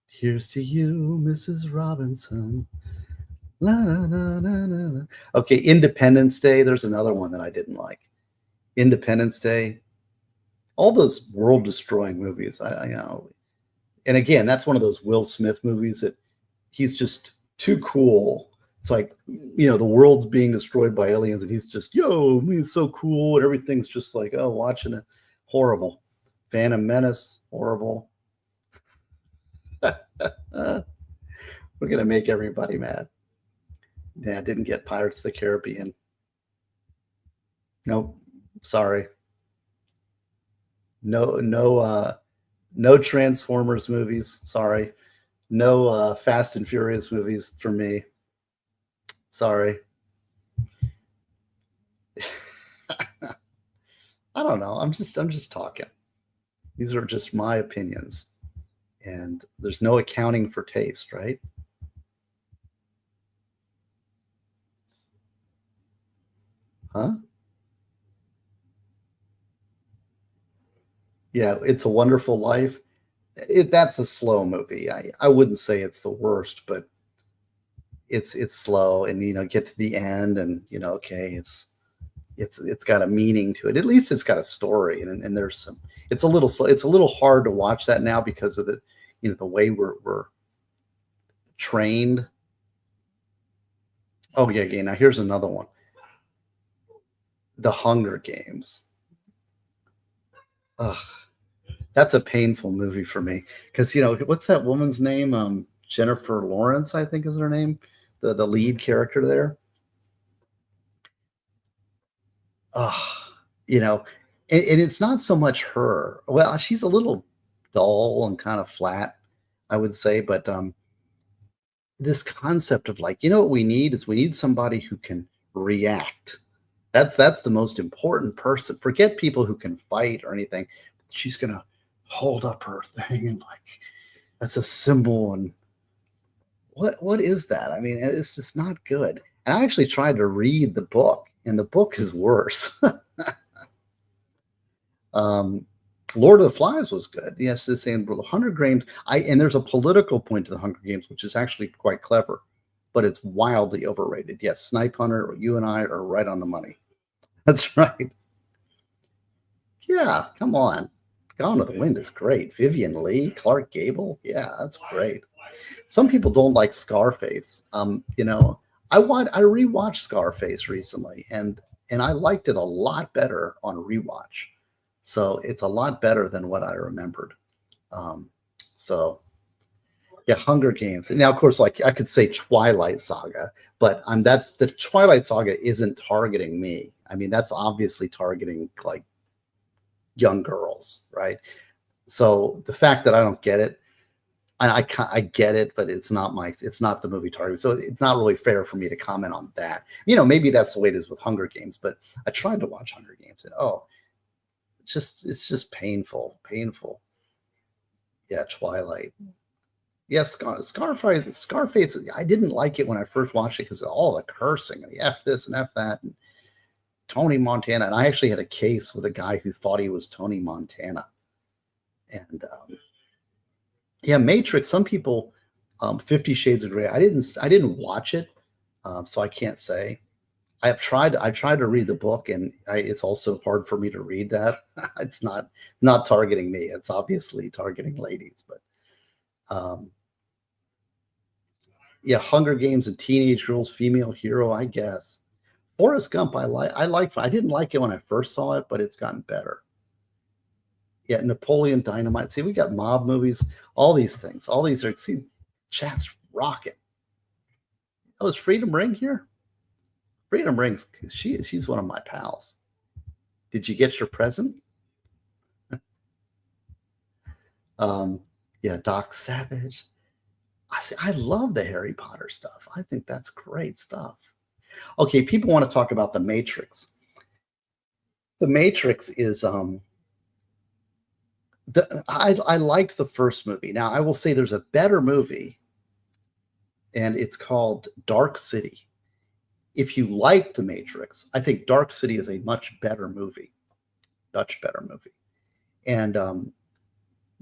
Here's to you, Mrs. Robinson. La, la, la, la, la. Okay, Independence Day. There's another one that I didn't like. Independence Day. All those world-destroying movies. I know. And again, that's one of those Will Smith movies that he's just too cool. It's like, the world's being destroyed by aliens, and he's just, he's so cool, and everything's just like, watching it. Horrible. Phantom Menace, horrible. We're going to make everybody mad. Yeah, I didn't get Pirates of the Caribbean. Nope. Sorry. No Transformers movies. Sorry. No Fast and Furious movies for me. Sorry. I don't know. I'm just talking. These are just my opinions. And there's no accounting for taste, right? Huh? Yeah, It's a Wonderful Life. That's a slow movie. I wouldn't say it's the worst, but it's slow, and get to the end, and okay, it's got a meaning to it. At least it's got a story, and there's some. It's a little hard to watch that now because of the way we're trained. Oh yeah, yeah. Now here's another one. The Hunger Games. Ugh, that's a painful movie for me because what's that woman's name? Jennifer Lawrence, I think is her name, the lead character there. Ugh, you know, and it's not so much her. Well, she's a little dull and kind of flat, I would say, but this concept of like, what we need is we need somebody who can react. That's the most important person. Forget people who can fight or anything. She's gonna hold up her thing and like that's a symbol. And what is that? I mean, it's just not good. And I actually tried to read the book, and the book is worse. um, Lord of the Flies was good. Yes, the same. The Hunger Games. And there's a political point to the Hunger Games, which is actually quite clever, but it's wildly overrated. Yes, Snipe Hunter, you and I are right on the money. That's right. Yeah, come on. Gone with the Wind is great. Vivian Lee, Clark Gable. Yeah, that's great. Some people don't like Scarface. I rewatched Scarface recently, and I liked it a lot better on rewatch. So it's a lot better than what I remembered. So yeah, Hunger Games. Now, of course, like I could say Twilight Saga, but that's the Twilight Saga isn't targeting me. I mean, that's obviously targeting like young girls, right? So the fact that I don't get it, I get it, but it's not the movie target. So it's not really fair for me to comment on that. Maybe that's the way it is with Hunger Games, but I tried to watch Hunger Games and it's just painful. Yeah, Twilight. Yes, Scarface. I didn't like it when I first watched it because of all the cursing and the F this and F that and Tony Montana. And I actually had a case with a guy who thought he was Tony Montana. And yeah, Matrix. Some people, 50 Shades of Grey. I didn't watch it, so I can't say. I tried to read the book, and it's also hard for me to read that. It's not targeting me. It's obviously targeting ladies, but yeah, Hunger Games and teenage girls, female hero, I guess. Forrest Gump, I didn't like it when I first saw it, but it's gotten better. Yeah, Napoleon Dynamite. See, we got mob movies, all these things. All these are, see, chat's rocket. Oh, is Freedom Ring here? Freedom Ring's, she's one of my pals. Did you get your present? Yeah, Doc Savage. I love the Harry Potter stuff. I think that's great stuff. Okay, people want to talk about The Matrix. The Matrix is I like the first movie. Now I will say there's a better movie, and it's called Dark City. If you like The Matrix, I think Dark City is a much better movie. Much better movie. And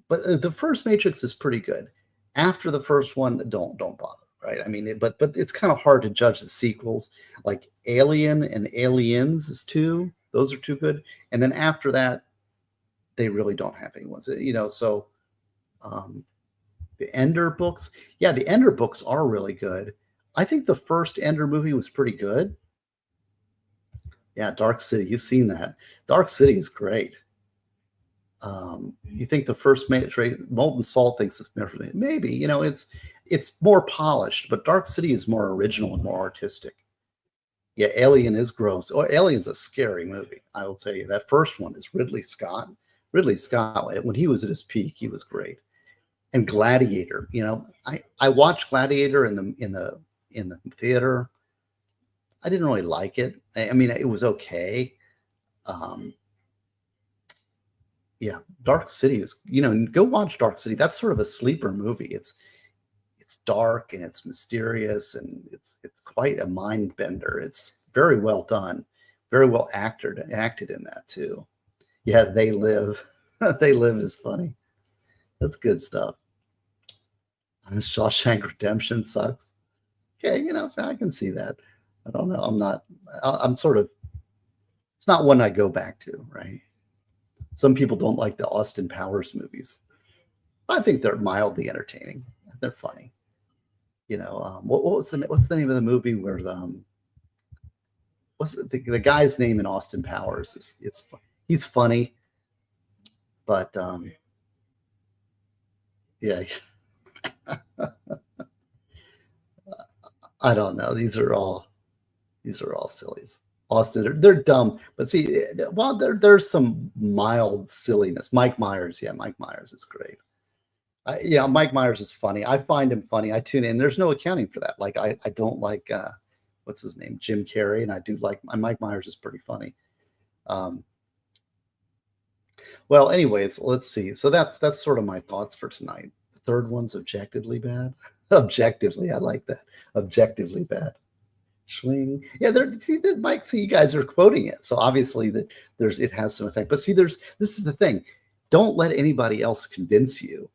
but the first Matrix is pretty good. After the first one, don't bother, right? I mean, but it's kind of hard to judge the sequels. Like Alien and Aliens is two; those are too good. And then after that, they really don't have any ones, So the Ender books, yeah, the Ender books are really good. I think the first Ender movie was pretty good. Yeah, Dark City, you've seen that. Dark City is great. You think the first Molten Salt thinks it's maybe, it's more polished, but Dark City is more original and more artistic. Yeah, Alien is gross. Oh, Alien's a scary movie. I will tell you. That first one is Ridley Scott. Ridley Scott, when he was at his peak, he was great. And Gladiator, I watched Gladiator in the theater. I didn't really like it. I mean, it was okay. Yeah, Dark City is, go watch Dark City. That's sort of a sleeper movie. It's dark and it's mysterious and it's quite a mind bender. It's very well done, very well acted in that too. Yeah, They Live. They Live is funny. That's good stuff. And Shawshank Redemption sucks. Okay, I can see that. I don't know. I'm sort of, it's not one I go back to, right? Some people don't like the Austin Powers movies. I think they're mildly entertaining. They're funny. What's the name of the movie where what's the guy's name in Austin Powers? He's funny, but yeah, I don't know. These are all sillies. Austin, they're dumb, but see, well, there's some mild silliness. Mike Myers, yeah, Mike Myers is great. Mike Myers is funny. I find him funny. I tune in. There's no accounting for that. Like I don't like what's his name, Jim Carrey, and I do like Mike Myers is pretty funny. Well, anyways, let's see. So that's sort of my thoughts for tonight. The third one's objectively bad. Objectively, I like that. Objectively bad. Swing. Yeah, Mike, see, you guys are quoting it. So obviously it has some effect. But see, this is the thing. Don't let anybody else convince you.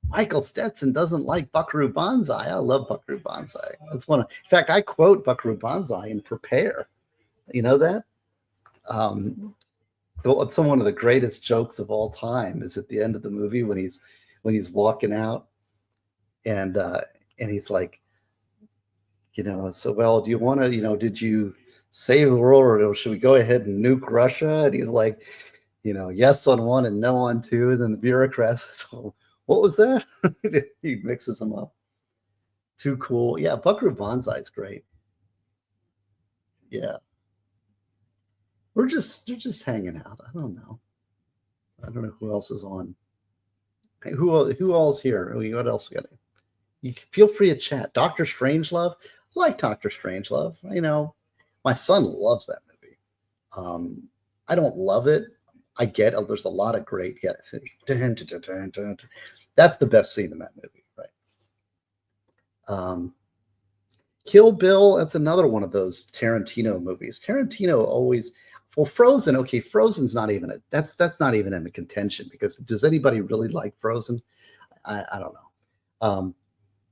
Michael Stetson doesn't like Buckaroo Banzai. I love Buckaroo Banzai. That's in fact, I quote Buckaroo Banzai and Prepare. You know that? It's one of the greatest jokes of all time is at the end of the movie when he's walking out and he's like, so, well, do you want to, did you save the world or should we go ahead and nuke Russia? And he's like, yes on one and no on two. And then the bureaucrat says, oh, what was that? He mixes them up. Too cool. Yeah, Buckaroo Banzai is great. Yeah. They're just hanging out. I don't know who else is on. Hey, who else here? What else got? You feel free to chat. Dr. Strangelove. I like Dr. Strangelove. My son loves that movie. I don't love it. I get there's a lot of great. Yeah, that's the best scene in that movie, right? Kill Bill. That's another one of those Tarantino movies. Tarantino always. Well, Frozen. Okay, Frozen's not even that's not even in the contention because does anybody really like Frozen? I don't know.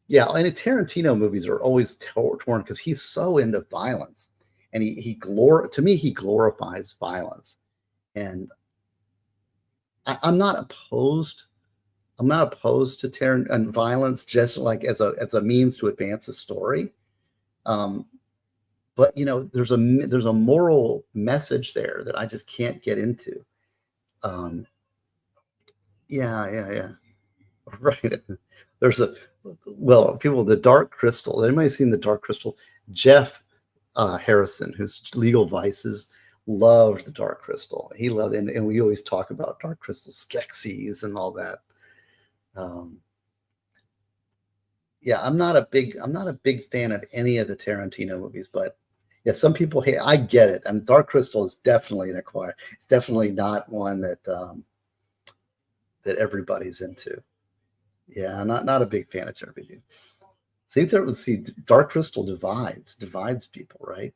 Yeah, and the Tarantino movies are always torn because he's so into violence, and to me he glorifies violence, and I'm not opposed. I'm not opposed to and violence just like as a means to advance a story. But there's a moral message there that I just can't get into. Yeah. Right. There's the Dark Crystal. Anybody seen the Dark Crystal? Jeff Harrison, who's Legal Vices, loved the Dark Crystal. He loved it, and we always talk about Dark Crystal Skeksis and all that. Yeah, I'm not a big fan of any of the Tarantino movies, but yeah, some people hate. I get it. Dark Crystal is definitely an acquired. It's definitely not one that everybody's into. Yeah, not a big fan of Tarantino. See, Dark Crystal divides people, right?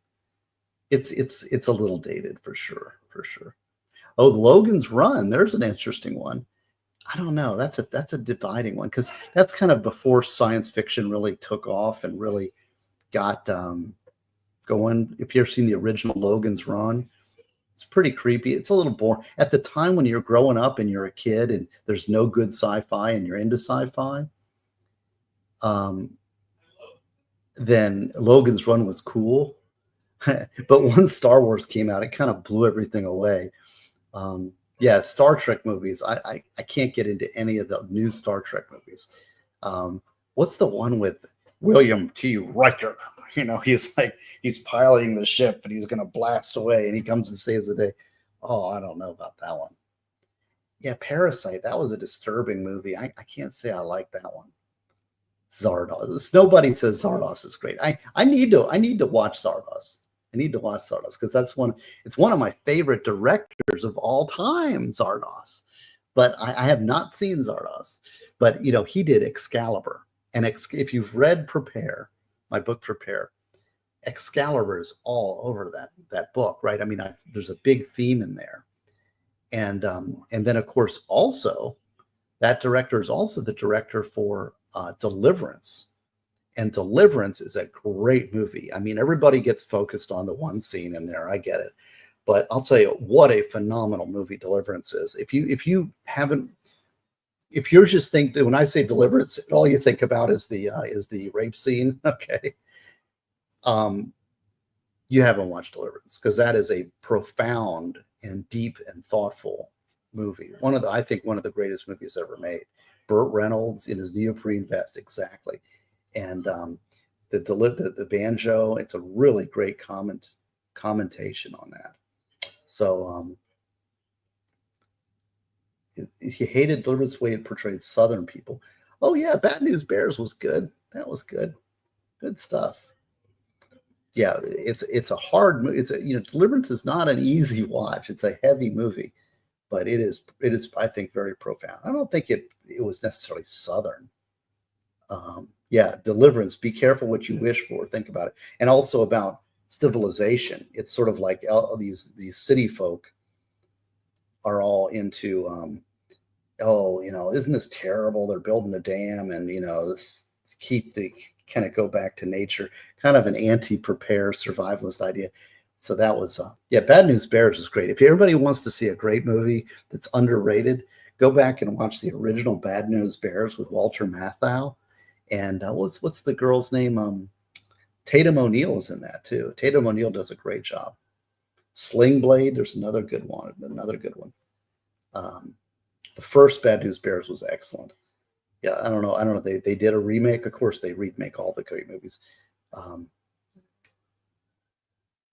It's a little dated for sure. Oh, Logan's Run. There's an interesting one. I don't know. That's a dividing one because that's kind of before science fiction really took off and really got going. If you've ever seen the original Logan's Run, it's pretty creepy. It's a little boring. At the time when you're growing up and you're a kid and there's no good sci-fi and you're into sci-fi, then Logan's Run was cool. But once Star Wars came out, it kind of blew everything away. Yeah, Star Trek movies. I can't get into any of the new Star Trek movies. What's the one with William T. Riker? He's piloting the ship and he's going to blast away and he comes and saves the day. Oh, I don't know about that one. Yeah, Parasite. That was a disturbing movie. I can't say I like that one. Zardoz. Nobody says Zardoz is great. I need to watch Zardoz. I need to watch Zardoz because it's one of my favorite directors of all time, Zardoz. But I have not seen Zardoz. But he did Excalibur. And if you've read my book Prepare, Excalibur is all over that book, right? I mean, there's a big theme in there. And then of course also That director is also the director for Deliverance. And Deliverance is a great movie. I mean, everybody gets focused on the one scene in there. I get it. But I'll tell you what a phenomenal movie Deliverance is. If you haven't, if you're just thinking, when I say Deliverance, all you think about is the rape scene. Okay. You haven't watched Deliverance, because that is a profound and deep and thoughtful movie. I think one of the greatest movies ever made. Burt Reynolds in his neoprene vest, exactly. And the banjo, it's a really great commentation on that. So he hated Deliverance the way it portrayed Southern people. Oh yeah, Bad News Bears was good. That was good. Good stuff. Yeah, it's a hard movie. Deliverance is not an easy watch. It's a heavy movie, but it is I think very profound. I don't think it was necessarily Southern. Yeah, Deliverance. Be careful what you wish for. Think about it, and also about civilization. It's sort of like these city folk are all into isn't this terrible? They're building a dam, and this kind of go back to nature, kind of an anti-prepare survivalist idea. So that was Bad News Bears is great. If everybody wants to see a great movie that's underrated, go back and watch the original Bad News Bears with Walter Matthau. And what's the girl's name? Tatum O'Neal is in that too. Tatum O'Neal does a great job. Sling Blade, there's another good one. The first Bad News Bears was excellent. Yeah, I don't know. They did a remake. Of course, they remake all the great movies.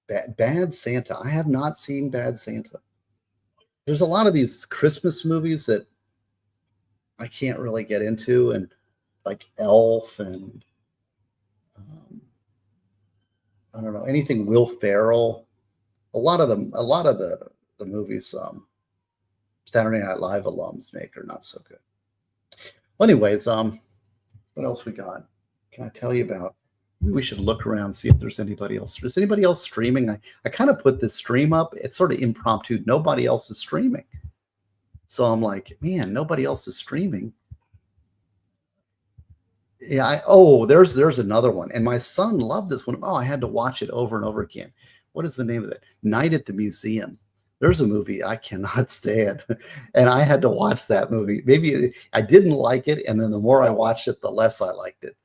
Bad Santa. I have not seen Bad Santa. There's a lot of these Christmas movies that I can't really get into, and like Elf and I don't know, anything Will Ferrell. A lot of the movies Saturday Night Live alums make are not so good. Well, anyways, what else we got? Can I tell you about? We should look around, see if there's anybody else. Is anybody else streaming? I kind of put this stream up. It's sort of impromptu. Nobody else is streaming. So I'm like, man, nobody else is streaming. Yeah. There's another one. And my son loved this one. Oh, I had to watch it over and over again. What is the name of it? Night at the Museum. There's a movie I cannot stand. And I had to watch that movie. Maybe I didn't like it. And then the more I watched it, the less I liked it.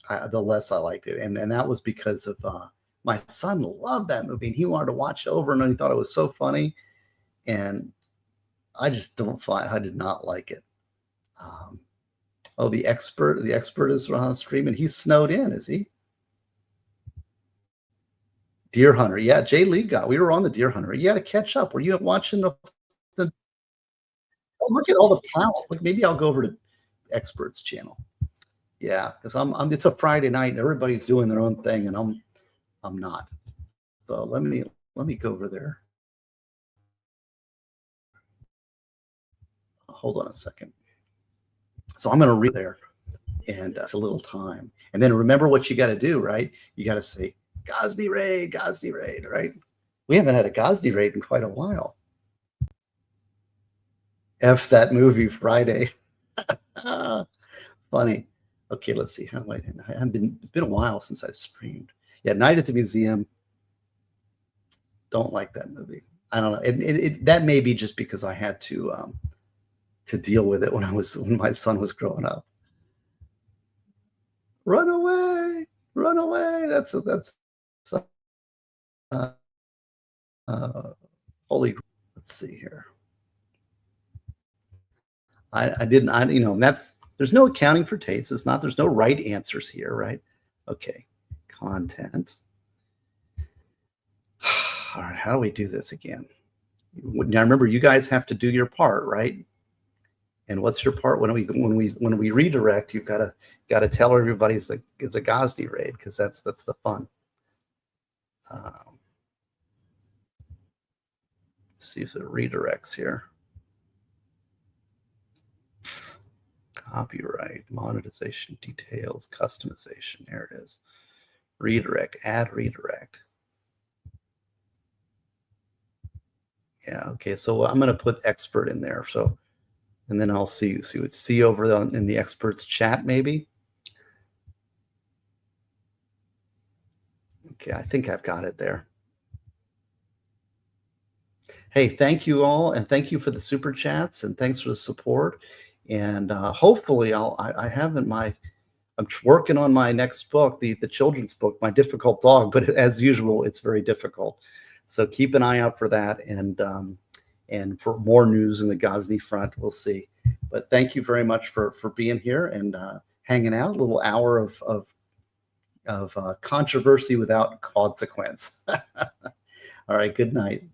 And that was because of my son loved that movie, and he wanted to watch it over, and he thought it was so funny. And I just I did not like it. The expert is streaming. He's snowed in, is he? Deer Hunter. Yeah, Jay Lee we were on the Deer Hunter. You got to catch up. Were you watching the oh, look at all the pals. Like, maybe I'll go over to Expert's channel. Yeah, because it's a Friday night and everybody's doing their own thing, and I'm not. So let me go over there. Hold on a second. So I'm going to read there, and it's a little time. And then remember what you got to do, right? You got to say Gosney raid, right? We haven't had a Gosney raid in quite a while. F that movie Friday. Funny. Okay, let's see. It's been a while since I've streamed. Yeah, Night at the Museum. Don't like that movie. I don't know. That may be just because I had to deal with it when my son was growing up. Run away. That's holy. Let's see here. There's no accounting for taste. There's no right answers here, right? Okay. Content. All right. How do we do this again? Now remember, you guys have to do your part, right? And what's your part when we redirect? You've got to tell everybody it's a Gosney raid, because that's the fun. See if it redirects here. Copyright, monetization details, customization. There it is. Redirect, add redirect. Yeah, okay. So I'm going to put expert in there. So And then I'll see over in the experts chat maybe. Okay, I think I've got it there. Hey, thank you all, and thank you for the super chats, and thanks for the support. And hopefully, I have in my I'm working on my next book, the children's book, My Difficult Dog. But as usual, it's very difficult. So keep an eye out for that, and for more news in the Ghazni front, we'll see. But thank you very much for being here and hanging out. A little hour of controversy without consequence. All right. Good night.